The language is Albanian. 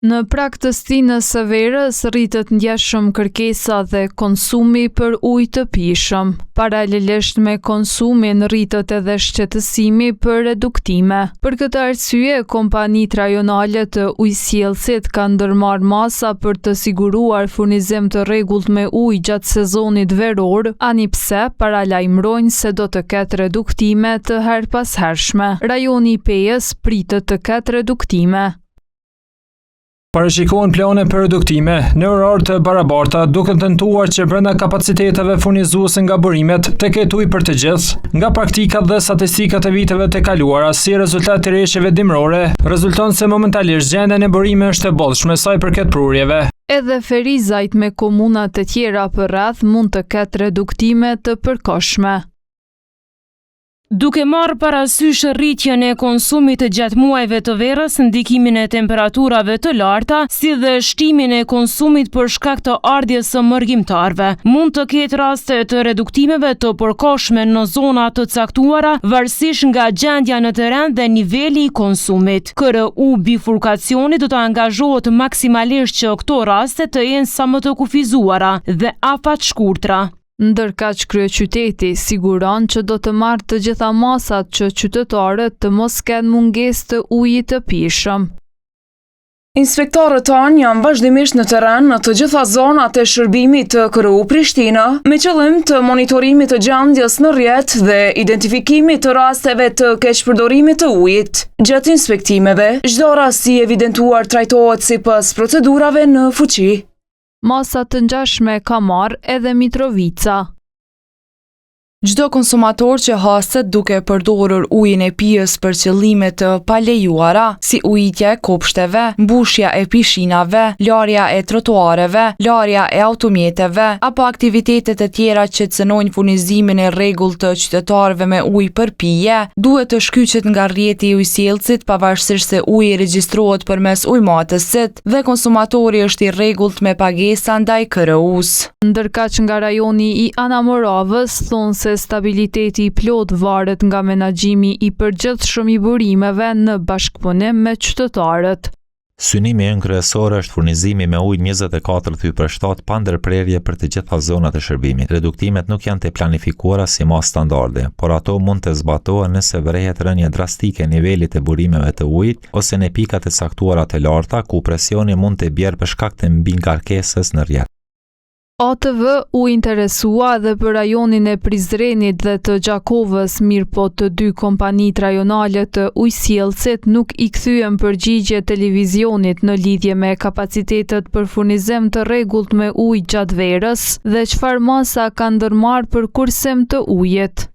Në praktësinë së verës rritet ndjeshëm kërkesa dhe konsumi për ujë të pijshëm. Paralelisht me konsumin rritet edhe shqetësimi për reduktime. Për këtë arsye, kompanitë rajonale të ujësjellësit kanë ndërmarrë masa për të siguruar furnizim të rregullt me ujë gjatë sezonit veror, ani pse paralajmërojnë se do të ketë reduktime të herpashershme. Rajoni i Pejës pritet të ketë reduktime. Parashikohen plane për reduktime në orare të barabarta, duke tentuar që brenda kapaciteteve furnizuese nga burimet të ketë ujë për të gjithë. Nga praktikat dhe statistikat e viteve të kaluara, si rezultat të rreshjeve dimrore, rezulton se momentalisht gjendja e burimeve është e bollshme sa i përket prurjeve. Edhe Ferizajt me komuna të tjera përreth mund të ketë reduktime të përkohshme. Duke marrë parasysh rritjen e konsumit gjatë muajve të verës, ndikimin e temperaturave të larta, si dhe shtimin e konsumit për shkak të ardhjes së mërgjimtarëve, mund të ketë raste të reduktimeve të përkohshme në zona të caktuara, varësisht nga gjendja në terren dhe niveli i konsumit. KRU bifurkacioni do të angazhohet maksimalisht që këto raste të jenë sa më të kufizuara dhe afat shkurtra. Ndërkaq kryeqyteti siguron që do të marrë të gjitha masat që qytetarët të mos kenë mungesë të ujit të pijshëm. Inspektorët tanë janë vazhdimisht në terren në të gjitha zonat e shërbimit të KRU Prishtina me qëllim të monitorimit të gjendjes në rrjet dhe identifikimit të rasteve të keqpërdorimit të ujit. Gjatë inspektimeve, çdo rast i evidentuar trajtohet sipas procedurave në fuqi. Masa të ngjashme ka marrë edhe Mitrovica. Çdo konsumator që haset duke përdorur ujin e pijës për qëllime të palejuara, si ujitja e kopshteve, mbushja e pishinave, larja e trotuareve, larja e automjeteve, apo aktivitetet e tjera që cënojnë furnizimin e rregullt të qytetarëve me ujë për pije, duhet të shkyqet nga rrjeti i ujësjellësit pavarësisht se uji regjistrohet përmes ujëmatësit dhe konsumatori është i rregullt me pagesa ndaj KRU-s. Ndërkaq nga rajoni i Anamoravës thonë se stabiliteti i plot varet nga menaxhimi i përgjithshëm i burimeve në bashkëpunim me qytetarët. Synimi ynë kryesor është furnizimi me ujë 24 thy për 7 pa ndërprerje për të gjitha zonat e shërbimit. Reduktimet nuk janë të planifikuara si mas standarde, por ato mund të zbatohen nëse vrehet rënje drastike e nivelit të burimeve të ujit ose në pikat e caktuara të larta ku presioni mund të bjerë për shkak të mbingarkesës në rrjet. ATV u interesua edhe për rajonin e Prizrenit dhe të Gjakovës, mirëpo të dy kompanitë rajonale të ujësjellësit nuk i kthyen përgjigje televizionit në lidhje me kapacitetet për furnizim të rregullt me ujë gjatë verës dhe çfarë masa kanë ndërmarrë për kursim të ujit.